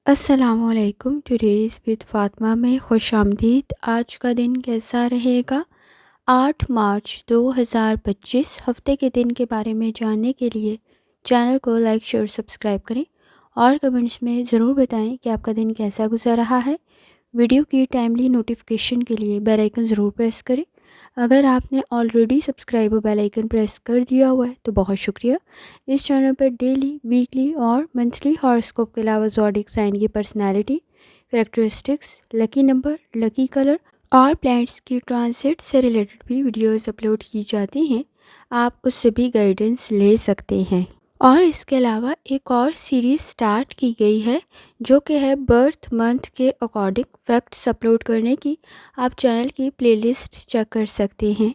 السلام علیکم. Today's with Fatima میں خوش آمدید. آج کا دن کیسا رہے گا؟ 8 مارچ 2025 ہفتے کے دن کے بارے میں جاننے کے لیے چینل کو لائک شیئر سبسکرائب کریں اور کمنٹس میں ضرور بتائیں کہ آپ کا دن کیسا گزر رہا ہے. ویڈیو کی ٹائملی نوٹیفیکیشن کے لیے بیل آئیکن ضرور پریس کریں. اگر آپ نے already subscribe bell icon press کر دیا ہوا ہے تو بہت شکریہ. اس چینل پر ڈیلی، ویکلی اور منتھلی ہاراسکوپ کے علاوہ زوڈیک سائن کی personality, characteristics, lucky number, lucky colour اور پلانٹس کی ٹرانزٹ سے ریلیٹڈ بھی ویڈیوز اپلوڈ کی جاتی ہیں. آپ اس سے بھی گائیڈنس لے سکتے ہیں. اور اس کے علاوہ ایک اور سیریز سٹارٹ کی گئی ہے جو کہ ہے برتھ منتھ کے اکارڈنگ فیکٹس اپلوڈ کرنے کی. آپ چینل کی پلے لسٹ چیک کر سکتے ہیں.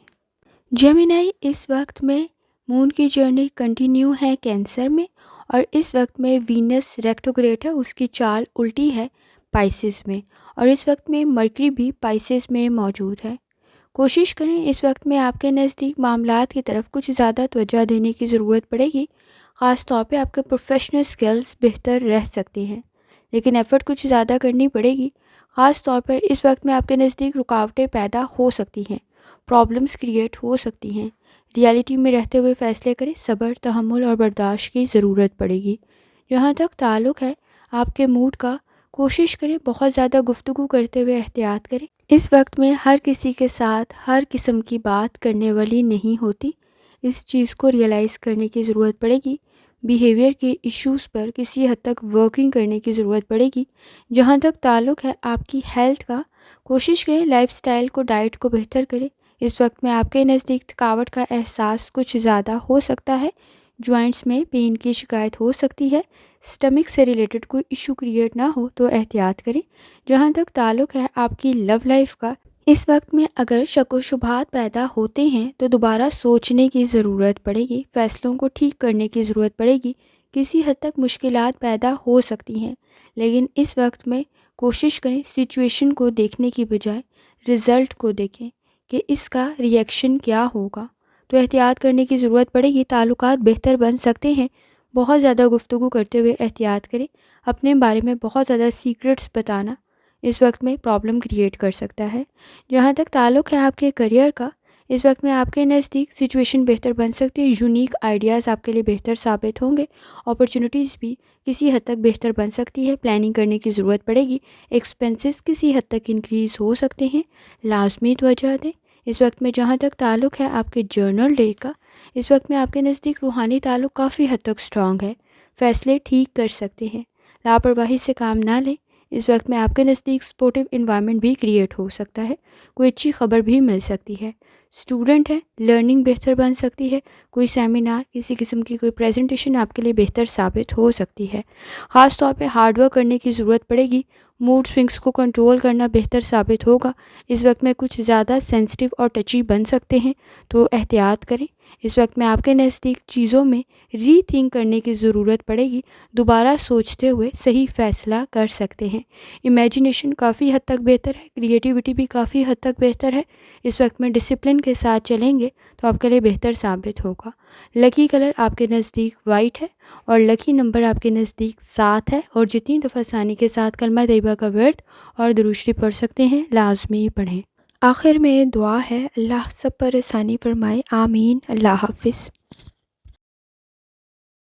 جیمینائی اس وقت میں مون کی جرنی کنٹینیو ہے کینسر میں، اور اس وقت میں وینس ریکٹوگریٹ ہے، اس کی چال الٹی ہے پائسس میں، اور اس وقت میں مرکری بھی پائسس میں موجود ہے. کوشش کریں اس وقت میں آپ کے نزدیک معاملات کی طرف کچھ زیادہ توجہ دینے کی ضرورت پڑے گی. خاص طور پہ آپ کے پروفیشنل سکلز بہتر رہ سکتے ہیں، لیکن ایفرٹ کچھ زیادہ کرنی پڑے گی. خاص طور پر اس وقت میں آپ کے نزدیک رکاوٹیں پیدا ہو سکتی ہیں، پرابلمس کریٹ ہو سکتی ہیں. ریالٹی میں رہتے ہوئے فیصلے کریں. صبر، تحمل اور برداشت کی ضرورت پڑے گی. جہاں تک تعلق ہے آپ کے موڈ کا، کوشش کریں بہت زیادہ گفتگو کرتے ہوئے احتیاط کریں. اس وقت میں ہر کسی کے ساتھ ہر قسم کی بات کرنے والی نہیں ہوتی. اس چیز کو ریئلائز کرنے کی ضرورت پڑے گی. بیہیویئر کے ایشوز پر کسی حد تک ورکنگ کرنے کی ضرورت پڑے گی. جہاں تک تعلق ہے آپ کی ہیلتھ کا، کوشش کریں لائف سٹائل کو، ڈائٹ کو بہتر کریں. اس وقت میں آپ کے نزدیک تھکاوٹ کا احساس کچھ زیادہ ہو سکتا ہے. جوائنٹس میں پین کی شکایت ہو سکتی ہے. سٹمک سے ریلیٹڈ کوئی ایشو کریٹ نہ ہو تو احتیاط کریں. جہاں تک تعلق ہے آپ کی لو لائف کا، اس وقت میں اگر شک و شبہات پیدا ہوتے ہیں تو دوبارہ سوچنے کی ضرورت پڑے گی. فیصلوں کو ٹھیک کرنے کی ضرورت پڑے گی. کسی حد تک مشکلات پیدا ہو سکتی ہیں، لیکن اس وقت میں کوشش کریں سچویشن کو دیکھنے کی بجائے رزلٹ کو دیکھیں کہ اس کا ری ایکشن کیا ہوگا. تو احتیاط کرنے کی ضرورت پڑے گی. تعلقات بہتر بن سکتے ہیں. بہت زیادہ گفتگو کرتے ہوئے احتیاط کریں. اپنے بارے میں بہت زیادہ سیکرٹس بتانا اس وقت میں پرابلم کریٹ کر سکتا ہے. جہاں تک تعلق ہے آپ کے کریئر کا، اس وقت میں آپ کے نزدیک سچویشن بہتر بن سکتی ہے. یونیک آئیڈیاز آپ کے لیے بہتر ثابت ہوں گے. اپرچونیٹیز بھی کسی حد تک بہتر بن سکتی ہے. پلاننگ کرنے کی ضرورت پڑے گی. ایکسپینسز کسی حد تک انکریز ہو سکتے ہیں. لازمی توجہ دیں. اس وقت میں جہاں تک تعلق ہے آپ کے جرنل ڈے کا، اس وقت میں آپ کے نزدیک روحانی تعلق کافی حد تک سٹرانگ ہے. فیصلے ٹھیک کر سکتے ہیں. لاپرواہی سے کام نہ لیں. اس وقت میں آپ کے نزدیک سپورٹیو انوائرمنٹ بھی کریٹ ہو سکتا ہے. کوئی اچھی خبر بھی مل سکتی ہے. اسٹوڈنٹ ہے، لرننگ بہتر بن سکتی ہے. کوئی سیمینار، کسی قسم کی کوئی پریزنٹیشن آپ کے لیے بہتر ثابت ہو سکتی ہے. خاص طور پہ ہارڈ ورک کرنے کی ضرورت پڑے گی. موڈ سوئنگس کو کنٹرول کرنا بہتر ثابت ہوگا. اس وقت میں کچھ زیادہ سینسٹیو اور ٹچی بن سکتے ہیں تو احتیاط کریں. اس وقت میں آپ کے نزدیک چیزوں میں ری تھنک کرنے کی ضرورت پڑے گی. دوبارہ سوچتے ہوئے صحیح فیصلہ کر سکتے ہیں. امیجنیشن کافی حد تک بہتر ہے. کریٹیوٹی بھی کافی حد تک بہتر ہے. اس وقت میں ڈسپلن کے ساتھ چلیں گے تو آپ کے لیے بہتر ثابت ہوگا. لکی کلر آپ کے نزدیک وائٹ ہے، اور لکی نمبر آپ کے نزدیک 7 ہے. اور جتنی دفعہ ثانی کے ساتھ کلمہ طیبہ کا ورد اور درود شریف پڑھ سکتے ہیں لازمی پڑھیں. آخر میں دعا ہے، اللہ سب پر آسانی فرمائے. آمین. اللہ حافظ.